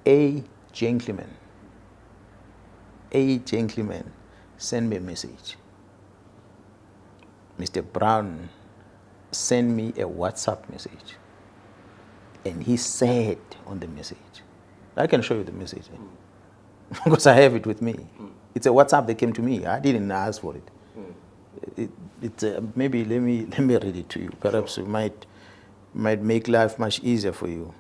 A gentleman sent me a message. Mr. Brown sent me a WhatsApp message. And he said on the message, I can show you the message, because I have it with me. It's a WhatsApp that came to me. I didn't ask for it. Maybe let me read it to you. Perhaps it might make life much easier for you.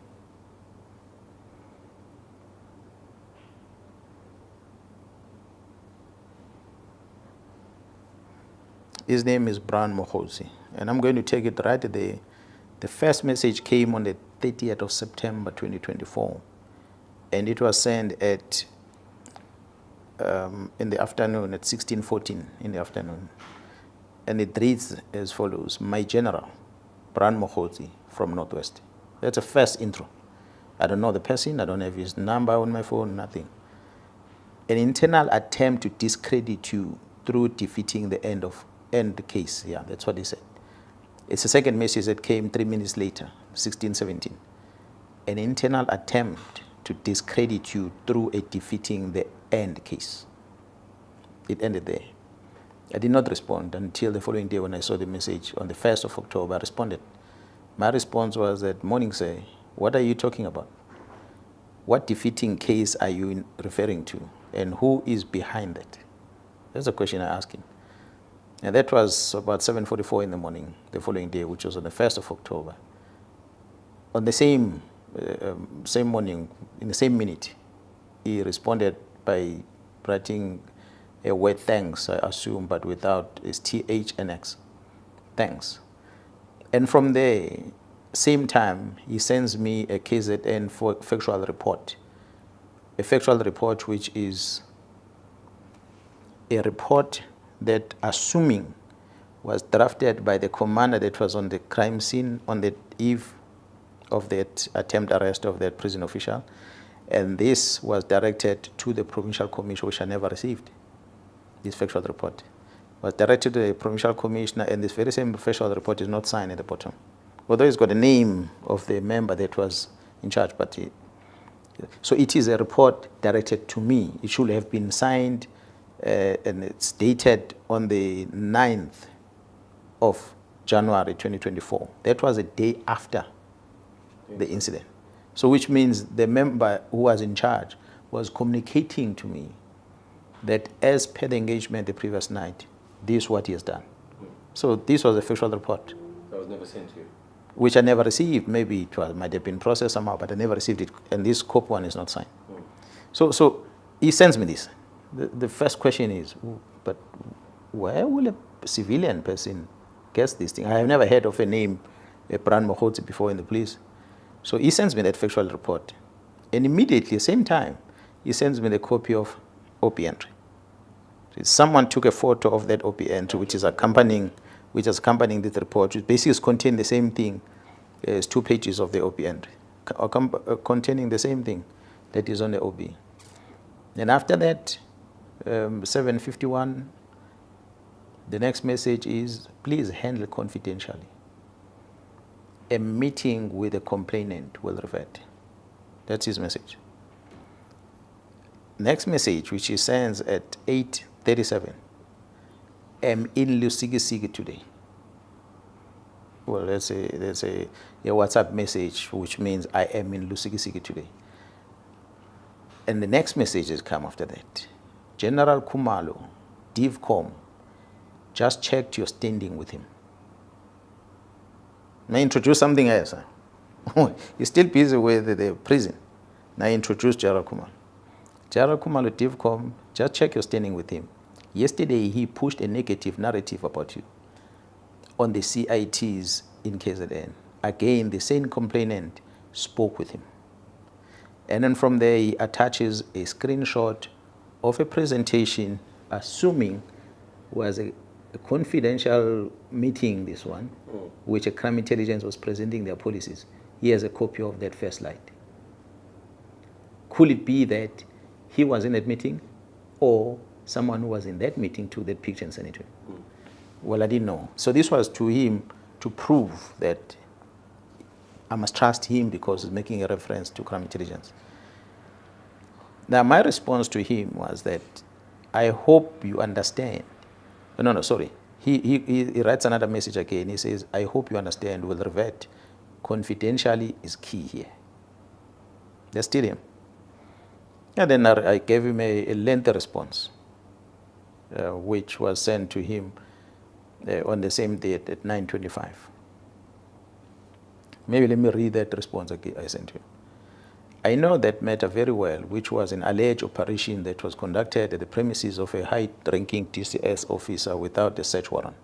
His name is Brown Mogotsi, and I'm going to take it right there. The first message came on the 30th of September 2024, and it was sent at in the afternoon at 16:14 in the afternoon, and it reads as follows: My General, Brown Mogotsi from Northwest. That's a first intro. I don't know the person. I don't have his number on my phone. Nothing. An internal attempt to discredit you through defeating the end case. Yeah, that's what he said. It's the second message that came 3 minutes later, 16:17. An internal attempt to discredit you through a defeating the end case. It ended there. I did not respond until the following day when I saw the message on the 1st of October. I responded. My response was that, morning, sir, what are you talking about? What defeating case are you referring to? And who is behind that? That's a question I asked him. And that was about 7:44 in the morning, the following day, which was on the 1st of October. On the same morning, in the same minute, he responded by writing a word thanks, I assume, but without its TH and X. Thanks. And from there, same time, he sends me a KZN factual report. A factual report which is a report that, assuming, was drafted by the commander that was on the crime scene on the eve of that attempt arrest of that prison official. And this was directed to the provincial commissioner, which I never received. This factual report was directed to the provincial commissioner, and this very same factual report is not signed at the bottom. Although it's got the name of the member that was in charge, but so it is a report directed to me. It should have been signed and it's dated on the 9th of January 2024. That was a day after the incident. So which means the member who was in charge was communicating to me that as per the engagement the previous night, this is what he has done. So this was a factual report. That was never sent to you? Which I never received. Maybe it might have been processed somehow, but I never received it. And this COP one is not signed. So he sends me this. The first question is, but where will a civilian person guess this thing? I have never heard of a name, Brown Mogotsi, before in the police. So he sends me that factual report. And immediately, same time, he sends me the copy of OP entry. So someone took a photo of that OP entry, which is accompanying this report, which basically contains the same thing as 2 pages of the OP entry, containing the same thing that is on the OB. And after that, 7:51, the next message is, please handle confidentially. A meeting with the complainant will revert. That's his message. Next message, which he sends at 8:37, am in Lusikisiki today. Well, let's say a WhatsApp message, which means I am in Lusikisiki today. And the next messages come after that. General Khumalo, DivCom, just checked your standing with him. Now introduce something else. He's still busy with the prison. Now introduce General Khumalo. General Khumalo, DivCom, just check your standing with him. Yesterday, he pushed a negative narrative about you on the CITs in KZN. Again, the same complainant spoke with him. And then from there, he attaches a screenshot of a presentation, assuming was a confidential meeting, this one, which a crime intelligence was presenting their policies. He has a copy of that first slide. Could it be that he was in that meeting, or someone who was in that meeting took that picture and sent it to him? Well, I didn't know. So this was to him to prove that I must trust him because he's making a reference to crime intelligence. Now, my response to him was that I hope you understand. No, sorry. He writes another message again. He says, I hope you understand, will revert. Confidentially is key here. That's still him. And then I gave him a lengthy response, which was sent to him on the same date at 9:25. Maybe let me read that response again I sent to him. I know that matter very well, which was an alleged operation that was conducted at the premises of a high-ranking DCS officer without a search warrant.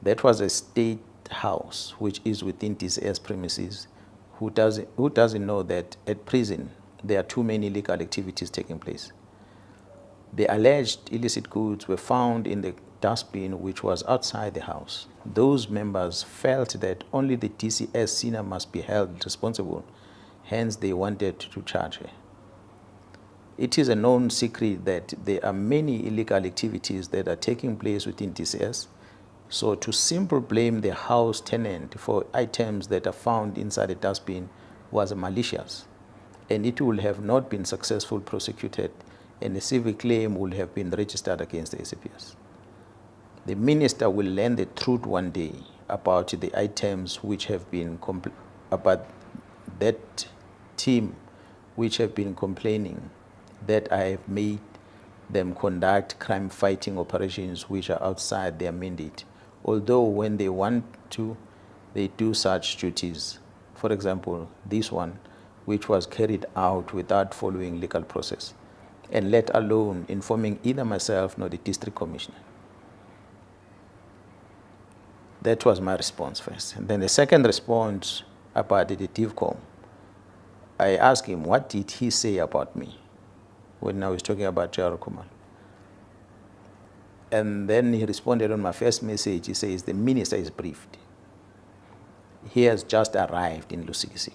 That was a state house, which is within DCS premises. Who doesn't know that at prison there are too many illegal activities taking place? The alleged illicit goods were found in the dustbin, which was outside the house. Those members felt that only the DCS senior must be held responsible. Hence, they wanted to charge her. It is a known secret that there are many illegal activities that are taking place within DCS. So to simply blame the house tenant for items that are found inside the dustbin was malicious, and it would have not been successfully prosecuted, and a civil claim would have been registered against the SAPS. The minister will learn the truth one day about the items which have been about that team which have been complaining that I have made them conduct crime-fighting operations which are outside their mandate, although when they want to, they do such duties. For example, this one, which was carried out without following legal process, and let alone informing either myself nor the district commissioner. That was my response first. And then the second response about the DIVCOM, I asked him, what did he say about me when I was talking about Jaro Kumar? And then he responded on my first message. He says, the minister is briefed. He has just arrived in Lusikisiki.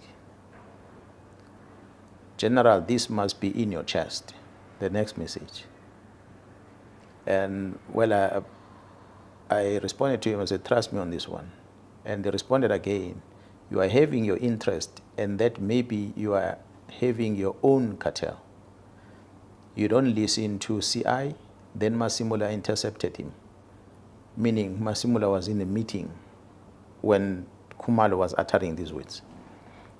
General, this must be in your chest. The next message. And well, I responded to him. I said, trust me on this one. And they responded again, you are having your interest, and that maybe you are having your own cartel. You don't listen to CI. Then Masimula intercepted him, meaning Masimula was in a meeting when Khumalo was uttering these words,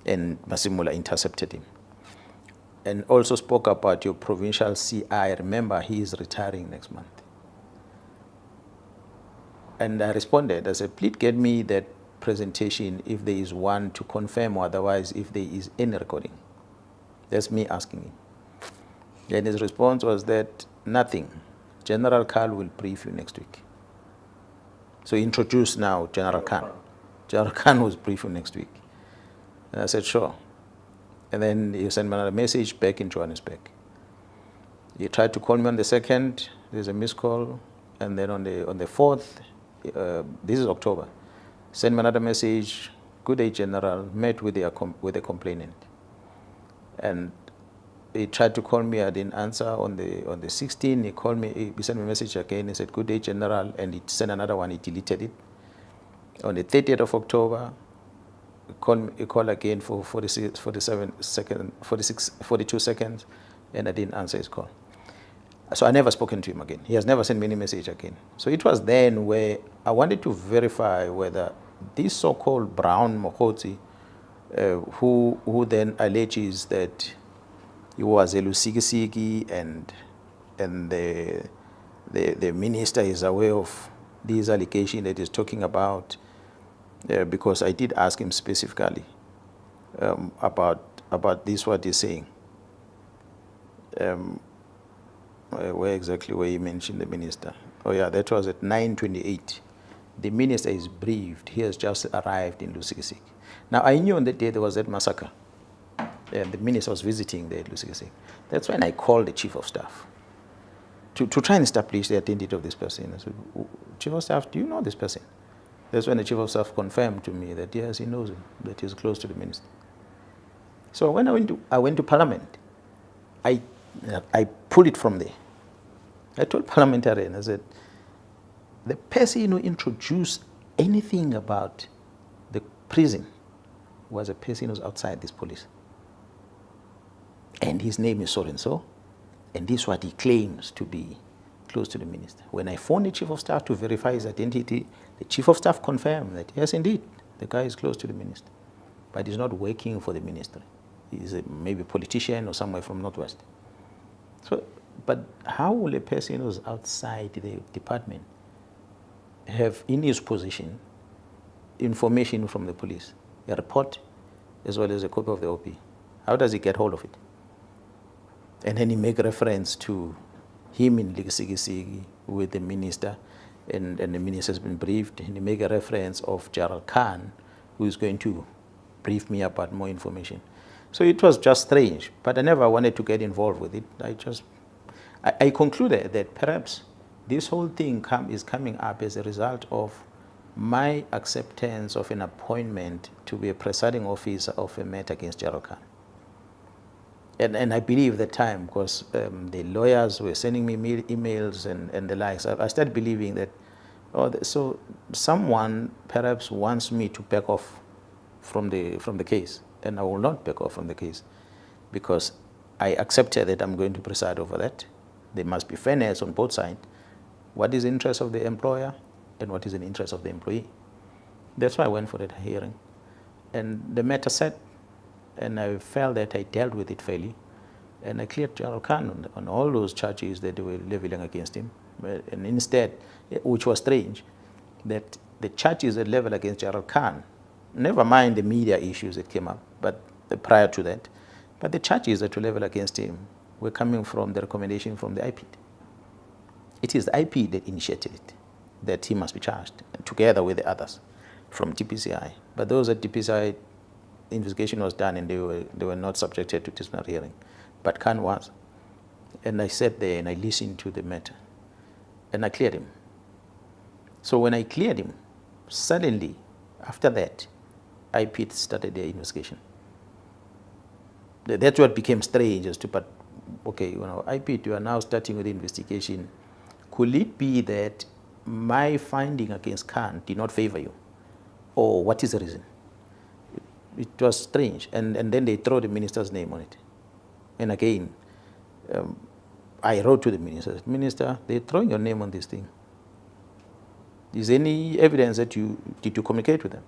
and Masimula intercepted him. And also spoke about your provincial CI. Remember, he is retiring next month. And I responded, I said, please get me that presentation if there is one to confirm, or otherwise if there is any recording. That's me asking him. And his response was that nothing. General Khan will brief you next week. So introduce now General Khan. General Khan will brief you next week. And I said, sure. And then he sent me another message back in Johannesburg. He tried to call me on the 2nd. There's a missed call. And then on the 4th, this is October, sent me another message. Good day, General. Met with the complainant. And he tried to call me. I didn't answer. On the 16th, he called me. He sent me a message again. He said, good day, General. And he sent another one. He deleted it. On the 30th of October, he called again for 42 seconds, and I didn't answer his call. So I never spoken to him again. He has never sent me any message again. So it was then where I wanted to verify whether this so-called Brown Mogotsi, who then alleges that he was a Lusikisiki and the minister is aware of these allegations that he's talking about, because I did ask him specifically about this, what he's saying. Where exactly where he mentioned the minister? Oh yeah, that was at 9:28. The minister is briefed. He has just arrived in Lusikisiki. Now I knew on that day there was that massacre, and the minister was visiting there at Lusikisiki. That's when I called the chief of staff to try and establish the identity of this person. I said, chief of staff, do you know this person? That's when the chief of staff confirmed to me that yes, he knows him, that he's close to the minister. So when I went to Parliament, I pulled it from there. I told parliamentarian, I said, the person who introduced anything about the prison was a person who's outside this police. and his name is so and so, and this is what he claims to be close to the minister. When I phoned the chief of staff to verify his identity, the chief of staff confirmed that, yes, indeed, the guy is close to the minister, but he's not working for the ministry. He's maybe a politician or somewhere from Northwest. So, but how will a person who's outside the department have in his possession information from the police, a report, as well as a copy of the OP? How does he get hold of it? And then he make reference to him in Ligisigisi with the minister, and the minister has been briefed, and he make a reference of Gerald Khan, who is going to brief me about more information. So it was just strange, but I never wanted to get involved with it. I concluded that perhaps this whole thing is coming up as a result of my acceptance of an appointment to be a presiding officer of a matter against Gerald Khan. And I believe at the time, because the lawyers were sending me emails and the likes, I started believing that, so someone perhaps wants me to back off from the case, and I will not back off from the case, because I accepted that I'm going to preside over that. There must be fairness on both sides. What is the interest of the employer and what is the interest of the employee? That's why I went for that hearing. And the matter set, and I felt that I dealt with it fairly, and I cleared Gerald Khan on all those charges that they were leveling against him. And instead, which was strange, that the charges that leveled against Gerald Khan, never mind the media issues that came up, but prior to that, but the charges that were leveled against him were coming from the recommendation from the IPID. It is the IPID that initiated it, that he must be charged, together with the others from DPCI. But those at DPCI, investigation was done and they were not subjected to disciplinary hearing. But Khan was. And I sat there and I listened to the matter. And I cleared him. So when I cleared him, suddenly, after that, IPID started their investigation. That's what became strange as to, but okay, IPID, you are now starting with the investigation. Could it be that my finding against Khan did not favor you? Or what is the reason? It was strange. And then they throw the minister's name on it. And again, I wrote to the minister, I said, Minister, they're throwing your name on this thing. Is there any evidence that did you communicate with them?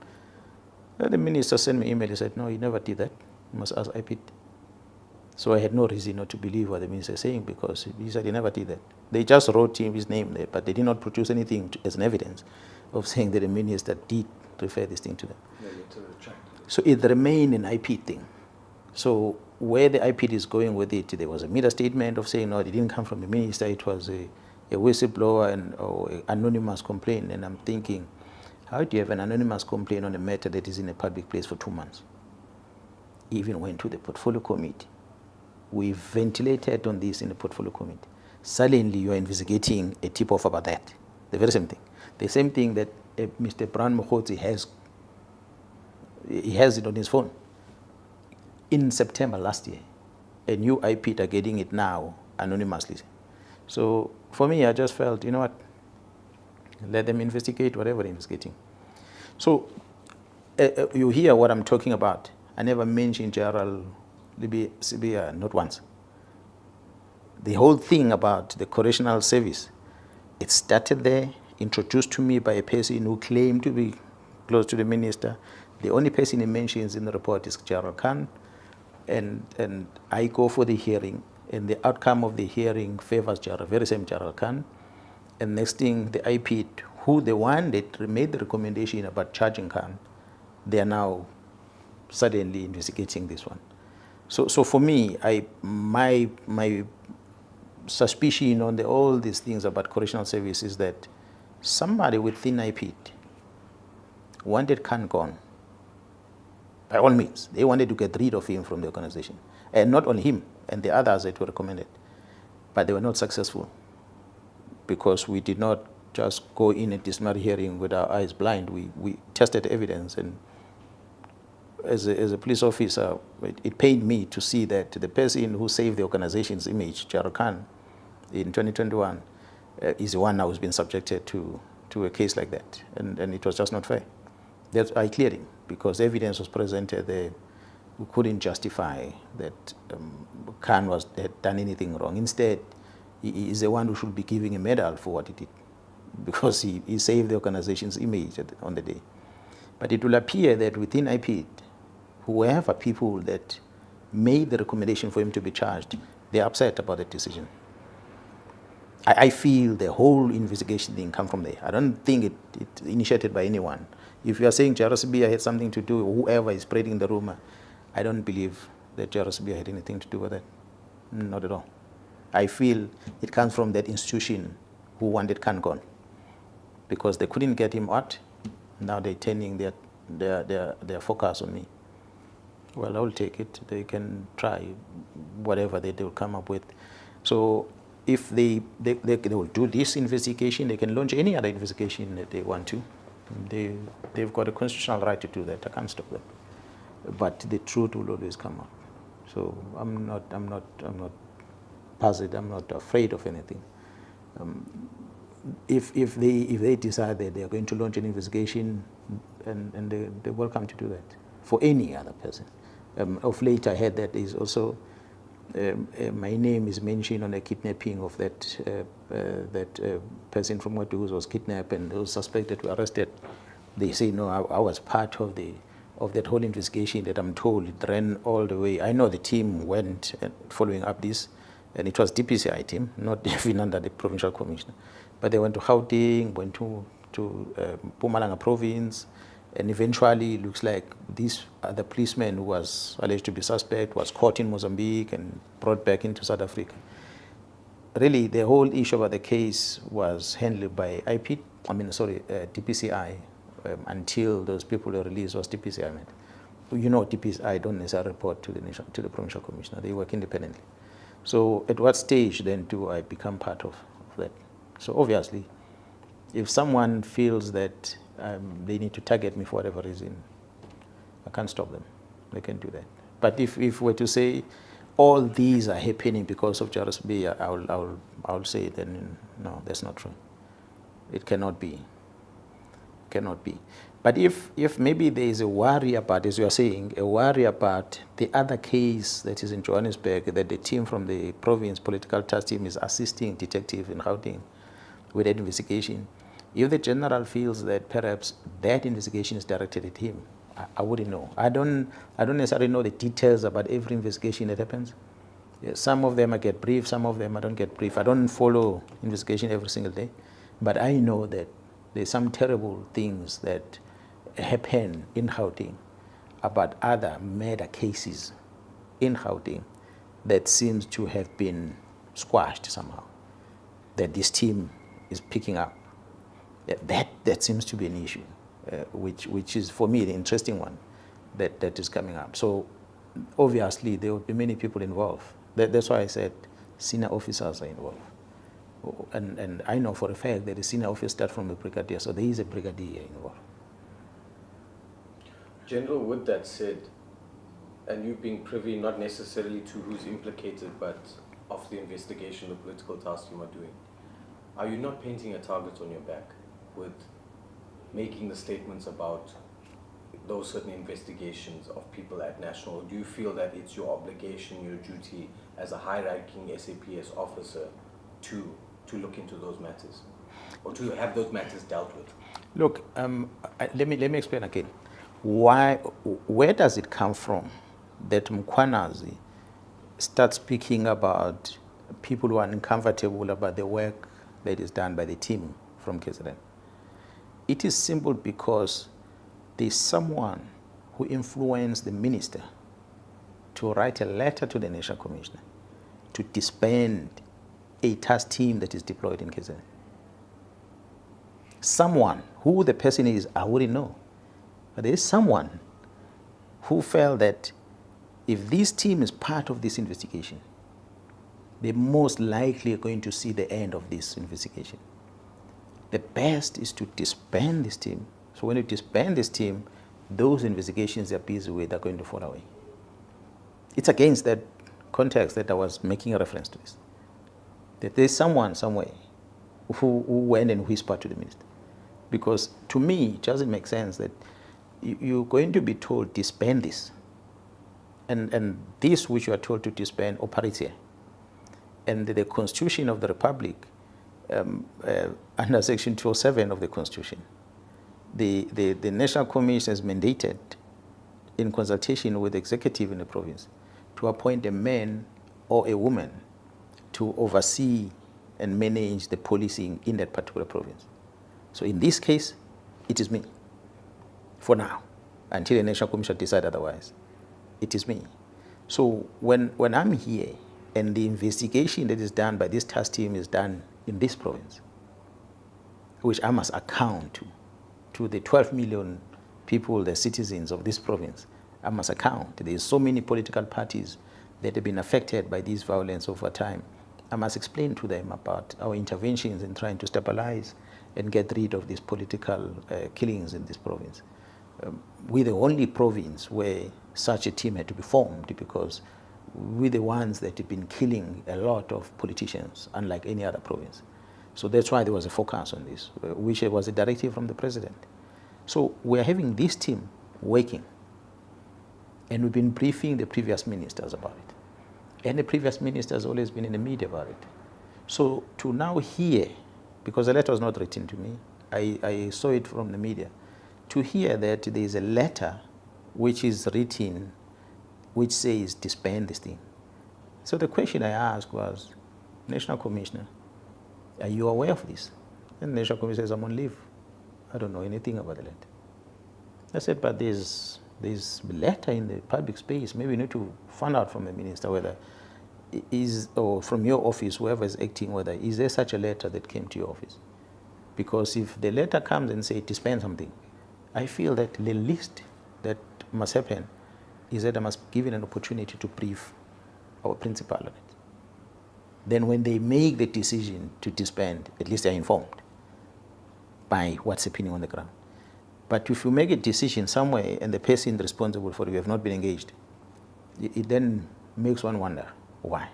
The minister sent me an email. He said, no, he never did that. You must ask IPID. So I had no reason not to believe what the minister is saying, because he said he never did that. They just wrote his name there, but they did not produce anything as an evidence of saying that the minister did refer this thing to them. So it remained an IPID thing. So where the IPID is going with it, there was a media statement of saying, no, it didn't come from the minister, it was a whistleblower or an anonymous complaint. And I'm thinking, how do you have an anonymous complaint on a matter that is in a public place for 2 months? Even went to the portfolio committee. We ventilated on this in the portfolio committee. Suddenly you are investigating a tip-off about that. The very same thing. The same thing that Mr. Brown Mogotsi has it on his phone. In September last year, a new IPID are getting it now anonymously. So for me, I just felt, you know what, let them investigate whatever they're investigating. So you hear what I'm talking about. I never mentioned Gerald Sibia, not once. The whole thing about the correctional service, it started there, introduced to me by a person who claimed to be close to the minister. The only person he mentions in the report is Gerald Khan. And I go for the hearing, and the outcome of the hearing favors Gerald, very same Gerald Khan. And next thing, the IPID, who the one that made the recommendation about charging Khan, they are now suddenly investigating this one. So for me, my suspicion on all these things about correctional service is that somebody within IPID wanted Khan gone. By all means, they wanted to get rid of him from the organization. And not only him, and the others that were recommended. But they were not successful, because we did not just go in a disciplinary hearing with our eyes blind. We tested evidence, and as a police officer, it pained me to see that the person who saved the organization's image, Gerald Khan, in 2021, is the one now who's been subjected to a case like that. And it was just not fair. I cleared him, because evidence was presented there. We couldn't justify that Khan had done anything wrong. Instead, he is the one who should be giving a medal for what he did, because he saved the organization's image on the day. But it will appear that within IPID, whoever people that made the recommendation for him to be charged, they're upset about that decision. I feel the whole investigation thing come from there. I don't think it initiated by anyone. If you are saying Jarosibia had something to do, whoever is spreading the rumor, I don't believe that Jarosibia had anything to do with it. Not at all. I feel it comes from that institution who wanted Khan gone, because they couldn't get him out. Now they're turning their focus on me. Well, I'll take it. They can try whatever they will come up with. So if they will do this investigation, they can launch any other investigation that they want to. They've got a constitutional right to do that. I can't stop them. But the truth will always come out. So I'm not puzzled. I'm not afraid of anything. If they decide that they are going to launch an investigation, and they're welcome to do that for any other person. Of late, I heard that is also my name is mentioned on the kidnapping of that person from Watu who was kidnapped and those suspected were arrested. They say, no, I was part of that whole investigation that I'm told it ran all the way. I know the team went following up this, and it was DPCI team, not even under the provincial commissioner. But they went to Gauteng, went to Mpumalanga province, and eventually it looks like this other policeman who was alleged to be suspect was caught in Mozambique and brought back into South Africa. Really, the whole issue about the case was handled by DPCI, until those people were released was DPCI. You know, DPCI don't necessarily report to the provincial commissioner. They work independently. So at what stage then do I become part of that? So obviously, if someone feels that they need to target me for whatever reason, I can't stop them. They can do that. But if we're to say all these are happening because of Jarosibia, I'll say then no, that's not true. It cannot be. Cannot be. But if maybe there is a worry about, as you are saying, a worry about the other case that is in Johannesburg, that the team from the province political task team is assisting detective in Gauteng with that investigation, if the general feels that perhaps that investigation is directed at him, I wouldn't know. I don't necessarily know the details about every investigation that happens. Yeah, some of them I get brief, some of them I don't get brief. I don't follow investigation every single day, but I know that there's some terrible things that happen in Gauteng about other murder cases in Gauteng that seems to have been squashed somehow, that this team is picking up. That seems to be an issue, which is, for me, the interesting one that is coming up. So obviously, there will be many people involved. That's why I said senior officers are involved. And I know for a fact that the senior officer starts from a brigadier, so there is a brigadier involved. General, with that said, and you being privy not necessarily to who's implicated, but of the investigation the political task team are doing, are you not painting a target on your back with making the statements about those certain investigations of people at national? Do you feel that it's your obligation, your duty as a high-ranking SAPS officer to look into those matters, or to have those matters dealt with? Look, let me explain again. Where does it come from that Mkhwanazi starts speaking about people who are uncomfortable about the work that is done by the team from KZN? It is simple because there's someone who influenced the minister to write a letter to the National Commissioner to disband a task team that is deployed in KZN. Someone, who the person is, I wouldn't know. But there is someone who felt that if this team is part of this investigation, they're most likely going to see the end of this investigation. The best is to disband this team. So when you disband this team, those investigations they're busy with are going to fall away. It's against that context that I was making a reference to this. That there's someone somewhere who went and whispered to the minister. Because to me, it doesn't make sense that you're going to be told disband this. And this which you are told to disband operates here. And the Constitution of the Republic, under Section 207 of the Constitution, the National Commission is mandated, in consultation with the executive in the province, to appoint a man or a woman to oversee and manage the policing in that particular province. So in this case, it is me, for now, until the National Commission decide otherwise. It is me. So when I'm here and the investigation that is done by this task team is done in this province, which I must account to the 12 million people, the citizens of this province, I must account. There's so many political parties that have been affected by this violence over time. I must explain to them about our interventions in trying to stabilize and get rid of these political killings in this province. We're the only province where such a team had to be formed, because we're the ones that have been killing a lot of politicians, unlike any other province. So that's why there was a focus on this, which was a directive from the president. So we're having this team working, and we've been briefing the previous ministers about it. And the previous minister has always been in the media about it. So to now hear, because the letter was not written to me, I saw it from the media, to hear that there is a letter which is written which says disband this thing. So the question I asked was, National Commissioner, are you aware of this? And the National Commissioner says, I'm on leave. I don't know anything about the letter. I said, but there's letter in the public space. Maybe you need to find out from the minister whether or from your office, whoever is acting, whether is there such a letter that came to your office? Because if the letter comes and says disband something, I feel that the least that must happen is that I must give it an opportunity to brief our principal on it. Then when they make the decision to disband, at least they're informed by what's happening on the ground. But if you make a decision somewhere and the person responsible for it have not been engaged, it then makes one wonder why.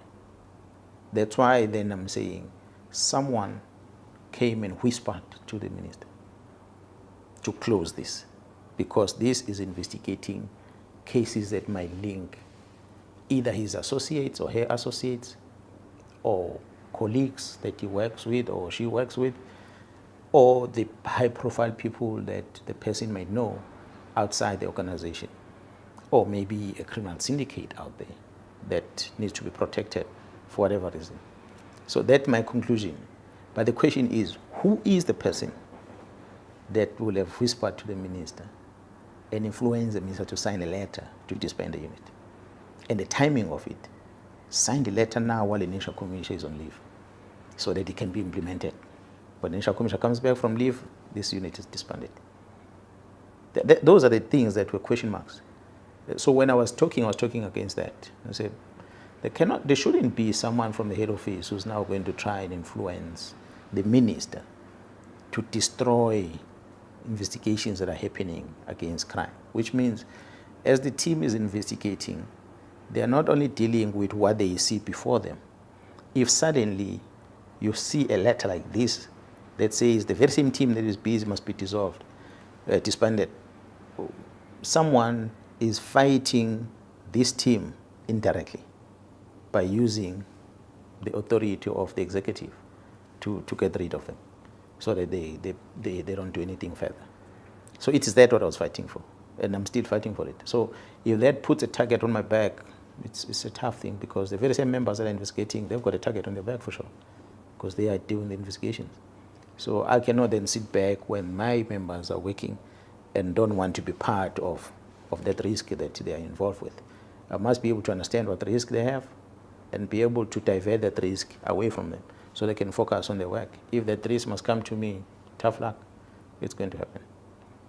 That's why then I'm saying someone came and whispered to the minister to close this, because this is investigating cases that might link either his associates or her associates, or colleagues that he works with or she works with, or the high-profile people that the person might know outside the organization, or maybe a criminal syndicate out there that needs to be protected for whatever reason. So that's my conclusion. But the question is, who is the person that will have whispered to the minister and influenced the minister to sign a letter to disband the unit? And the timing of it, sign the letter now while the National Commission is on leave, so that it can be implemented. When the National Commission comes back from leave, this unit is disbanded. Those are the things that were question marks. So when I was talking against that. I said, there shouldn't be someone from the head office who's now going to try and influence the minister to destroy investigations that are happening against crime, which means as the team is investigating, they are not only dealing with what they see before them. If suddenly you see a letter like this that says the very same team that is busy must be disbanded, someone is fighting this team indirectly by using the authority of the executive to get rid of them, so that they don't do anything further. So it is that what I was fighting for, and I'm still fighting for it. So if that puts a target on my back, it's a tough thing, because the very same members that are investigating, they've got a target on their back for sure, because they are doing the investigations. So I cannot then sit back when my members are working and don't want to be part of that risk that they are involved with. I must be able to understand what risk they have and be able to divert that risk away from them so they can focus on their work. If that risk must come to me, tough luck, it's going to happen.